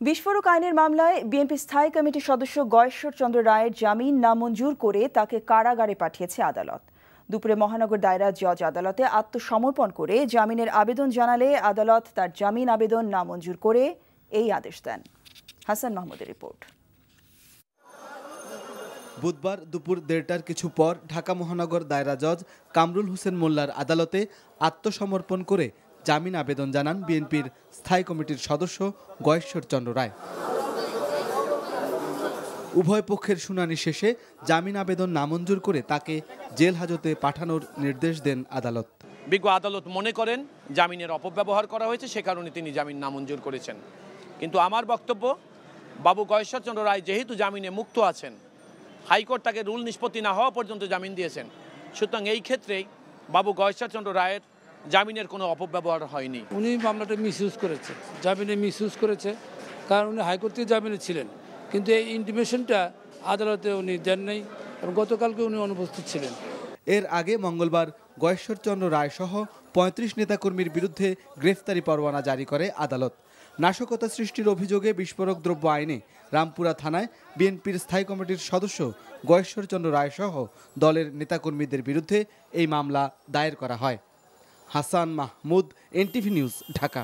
বিস্ফোরক আইনের মামলায় বিএনপি স্থায়ী কমিটির সদস্য গয়েশ্বর চন্দ্র রায়ের জামিন নামঞ্জুর করে তাকে কারাগারে পাঠিয়েছে আদালত। দুপুরে মহানগর দায়রা জজ আদালতে আত্মসমর্পণ করে জামিনের আবেদন জানালে আদালত তার জামিন আবেদন নামঞ্জুর করে এই আদেশ দেন। হাসান মাহমুদের রিপোর্ট। বুধবার দুপুর ১:৩০টার কিছু পর ঢাকা মহানগর দায়রা জজ কামরুল হোসেন মোল্লার আদালতে আত্মসমর্পণ করে জামিন আবেদন জানান বিএনপির স্থায়ী কমিটির সদস্য গয়েশ্বর চন্দ্র রায়। উভয় পক্ষের শুনানি শেষে জামিন আবেদন নামঞ্জুর করে তাকে জেল হাজতে পাঠানোর নির্দেশ দেন আদালত। বিজ্ঞ আদালত মনে করেন জামিনের অপব্যবহার করা হয়েছে, সে কারণে তিনি জামিন নামঞ্জুর করেছেন। কিন্তু আমার বক্তব্য, বাবু গয়েশ্বর চন্দ্র রায় যেহেতু জামিনে মুক্ত আছেন, হাইকোর্ট তাকে রুল নিষ্পত্তি না হওয়া পর্যন্ত জামিন দিয়েছেন, সুতরাং এই ক্ষেত্রেই বাবু গয়েশ্বর চন্দ্র রায়ের জামিনের কোনো অপব্যবহার হয়নি। উনি মামলাটা মিসইউজ করেছে, জামিনে মিসইউজ করেছে, কারণ উনি হাইকোর্ট থেকে জামিনে ছিলেন, কিন্তু এই ইন্টিমেশনটা আদালতে উনি দেন নাই এবং গতকালকে উনি অনুপস্থিত ছিলেন। এর আগে মঙ্গলবার গয়েশ্বর চন্দ্র রায় সহ ৩৫ নেতাকর্মীর বিরুদ্ধে গ্রেফতারি পরোয়ানা জারি করে আদালত। নাশকতা সৃষ্টির অভিযোগে বিস্ফোরক দ্রব্য আইনে রামপুরা থানায় বিএনপির স্থায়ী কমিটির সদস্য গয়েশ্বর চন্দ্র রায় সহ দলের নেতাকর্মীদের বিরুদ্ধে এই মামলা দায়ের করা হয়। Hasan Mahmud, NTV news, Dhaka.